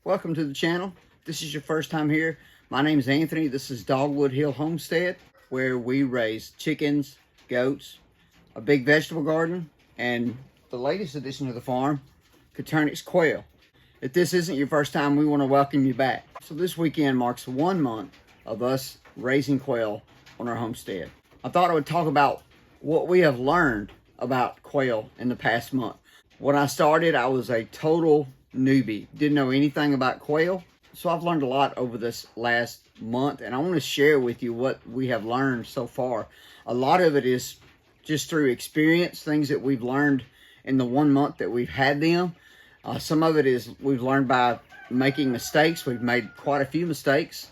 Welcome to the channel. If this is your first time here, my name is Anthony. This is Dogwood Hill Homestead, where we raise chickens, goats, a big vegetable garden, and the latest addition to the farm, Quietness quail. If this isn't your first time, we want to welcome you back. So this weekend marks 1 month of us raising quail on our homestead. I thought I would talk about what we have learned about quail in the past month. When I started, I was a total newbie, didn't know anything about quail. So I've learned a lot over this last month, and I want to share with you what we have learned so far. A lot of it is just through experience, things that we've learned in the 1 month that we've had them. Some of it is we've learned by making mistakes. We've made quite a few mistakes.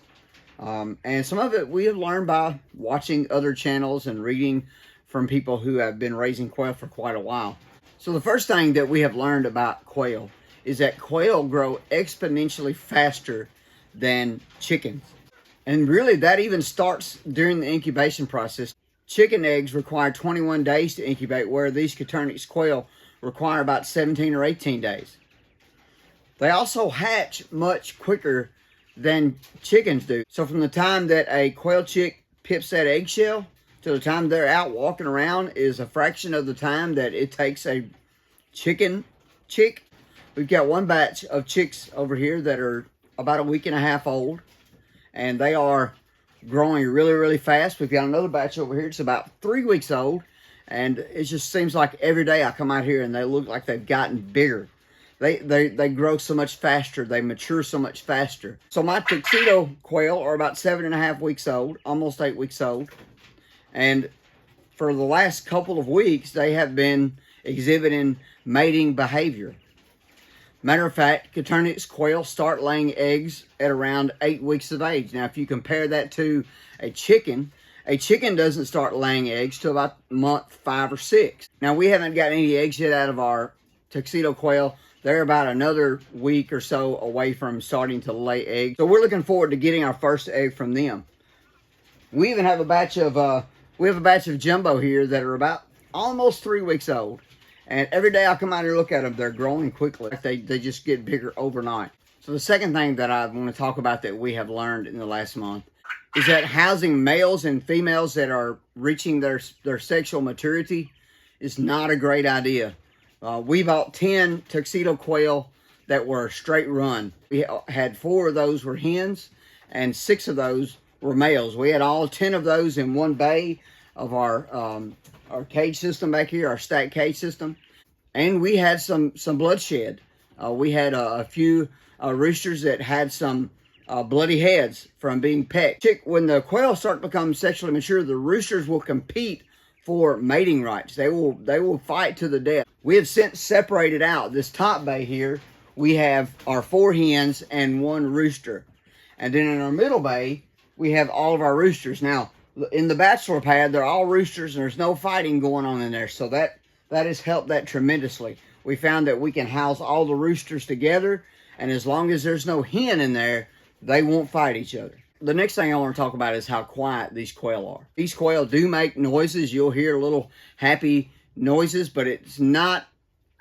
And some of it we have learned by watching other channels and reading from people who have been raising quail for quite a while. So the first thing that we have learned about quail is that quail grow exponentially faster than chickens. And really that even starts during the incubation process. Chicken eggs require 21 days to incubate, where these Quietness quail require about 17 or 18 days. They also hatch much quicker than chickens do. So from the time that a quail chick pips that eggshell to the time they're out walking around is a fraction of the time that it takes a chicken chick. We've got one batch of chicks over here that are about a week and a half old, and they are growing really, really fast. We've got another batch over here. It's about 3 weeks old, and it just seems like every day I come out here and they look like they've gotten bigger. They grow so much faster. They mature so much faster. So my tuxedo quail are about 7.5 weeks old, almost 8 weeks old. And for the last couple of weeks, they have been exhibiting mating behavior. Matter of fact, Quietness quail start laying eggs at around 8 weeks of age. Now, if you compare that to a chicken doesn't start laying eggs till about month 5 or 6. Now, we haven't got any eggs yet out of our tuxedo quail. They're about another week or so away from starting to lay eggs. So we're looking forward to getting our first egg from them. We even have a batch of jumbo here that are about almost 3 weeks old. And every day I come out here and look at them, they're growing quickly. They just get bigger overnight. So the second thing that I want to talk about that we have learned in the last month is that housing males and females that are reaching their sexual maturity is not a great idea. We bought 10 tuxedo quail that were straight run. We had 4 of those were hens and 6 of those were males. We had all 10 of those in one bay of our cage system back here, our stacked cage system. And we had some bloodshed. We had a few roosters that had some bloody heads from being pecked. When the quail start to become sexually mature, the roosters will compete for mating rights. They will fight to the death. We have since separated out this top bay here. We have our 4 hens and 1 rooster. And then in our middle bay, we have all of our roosters. Now, in the bachelor pad, they're all roosters and there's no fighting going on in there. So that has helped that tremendously. We found that we can house all the roosters together, and as long as there's no hen in there, they won't fight each other. The next thing I want to talk about is how quiet these quail are. These quail do make noises. You'll hear little happy noises, but it's not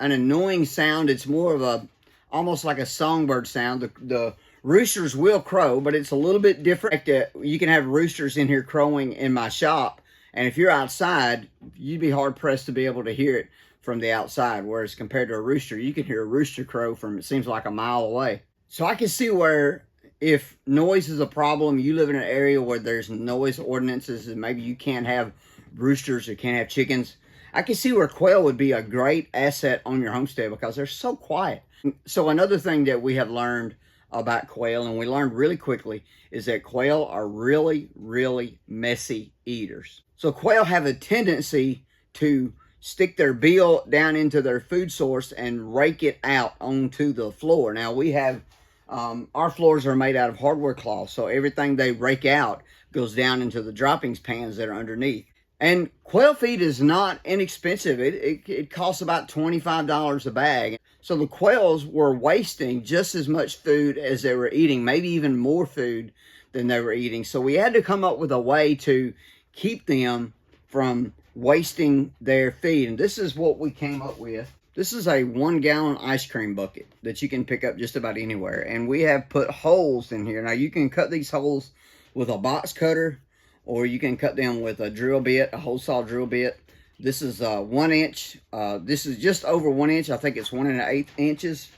an annoying sound. It's more of almost like a songbird sound. The roosters will crow, but it's a little bit different. You can have roosters in here crowing in my shop, and if you're outside, you'd be hard-pressed to be able to hear it from the outside, whereas compared to a rooster, you can hear a rooster crow from, it seems like, a mile away. So I can see where if noise is a problem, you live in an area where there's noise ordinances and maybe you can't have roosters or can't have chickens, I can see where quail would be a great asset on your homestead because they're so quiet. So another thing that we have learned about quail, and we learned really quickly, is that quail are really, really messy eaters. So quail have a tendency to stick their bill down into their food source and rake it out onto the floor. Now we have, our floors are made out of hardware cloth, so everything they rake out goes down into the droppings pans that are underneath. And quail feed is not inexpensive. It costs about $25 a bag. So the quails were wasting just as much food as they were eating, maybe even more food than they were eating. So we had to come up with a way to keep them from wasting their feed. And this is what we came up with. This is a 1-gallon ice cream bucket that you can pick up just about anywhere. And we have put holes in here. Now you can cut these holes with a box cutter, or you can cut them with a drill bit, a hole saw drill bit. This is 1 inch. This is just over 1 inch. I think it's 1 1/8 inches.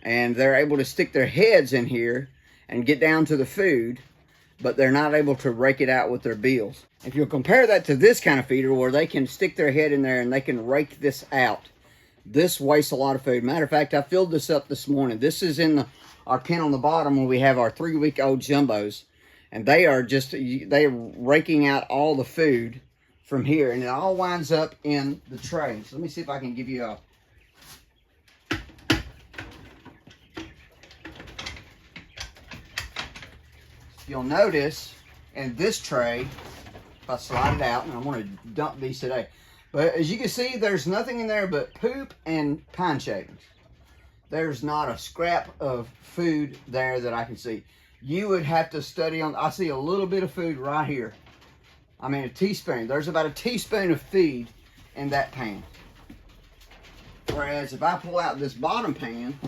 And they're able to stick their heads in here and get down to the food, but they're not able to rake it out with their bills. If you'll compare that to this kind of feeder where they can stick their head in there and they can rake this out, this wastes a lot of food. Matter of fact, I filled this up this morning. This is in our pen on the bottom where we have our 3-week-old jumbos. And they are raking out all the food from here. And it all winds up in the tray. So let me see if I can give you a... You'll notice in this tray, if I slide it out, and I'm going to dump these today. But as you can see, there's nothing in there but poop and pine shavings. There's not a scrap of food there that I can see. You would have to study on. I see a little bit of food right here. I mean, a teaspoon. There's about a teaspoon of feed in that pan. Whereas if I pull out this bottom pan,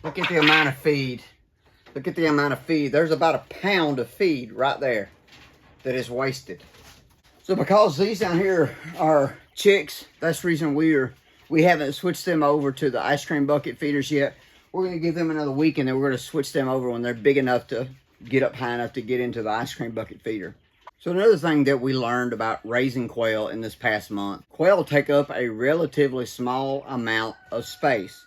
look at the amount of feed. Look at the amount of feed. There's about a pound of feed right there that is wasted. So because these down here are chicks, that's the reason we haven't switched them over to the ice cream bucket feeders yet. We're going to give them another week, and then we're going to switch them over when they're big enough to get up high enough to get into the ice cream bucket feeder. So another thing that we learned about raising quail in this past month, quail take up a relatively small amount of space.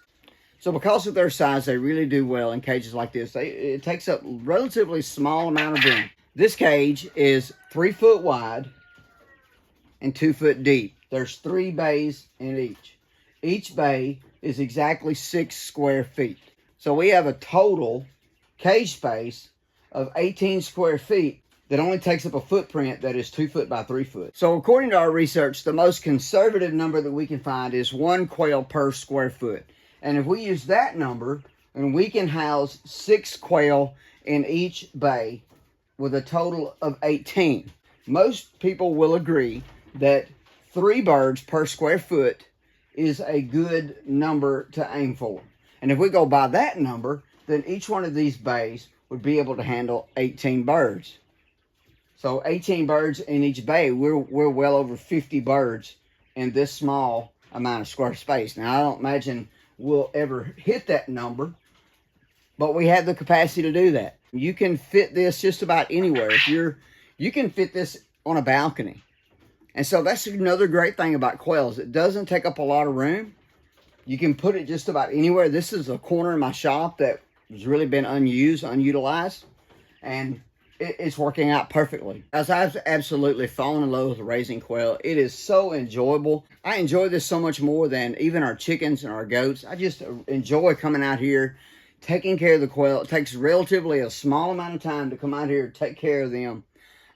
So because of their size, they really do well in cages like this. It takes up relatively small amount of room. This cage is 3 foot wide and 2 foot deep. There's 3 bays in each. Each bay is exactly 6 square feet. So we have a total cage space of 18 square feet that only takes up a footprint that is 2 foot by 3 foot. So according to our research, the most conservative number that we can find is 1 quail per square foot. And if we use that number, then we can house 6 quail in each bay with a total of 18. Most people will agree that 3 birds per square foot is a good number to aim for. And if we go by that number, then each one of these bays would be able to handle 18 birds. So 18 birds in each bay, we're well over 50 birds in this small amount of square space. Now, I don't imagine we'll ever hit that number, but we have the capacity to do that. You can fit this just about anywhere. You can fit this on a balcony. And so that's another great thing about quails. It doesn't take up a lot of room. You can put it just about anywhere. This is a corner in my shop that has really been unused, unutilized, and it's working out perfectly. As I've absolutely fallen in love with raising quail. It is so enjoyable. I enjoy this so much more than even our chickens and our goats. I just enjoy coming out here, taking care of the quail. It takes relatively a small amount of time to come out here and take care of them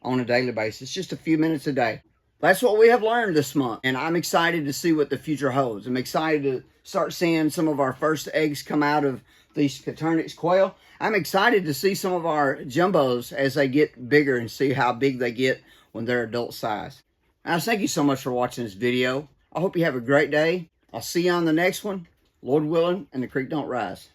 on a daily basis, just a few minutes a day. That's what we have learned this month, and I'm excited to see what the future holds. I'm excited to start seeing some of our first eggs come out of these Quietness quail. I'm excited to see some of our jumbos as they get bigger and see how big they get when they're adult size. Now, thank you so much for watching this video. I hope you have a great day. I'll see you on the next one, Lord willing, and the creek don't rise.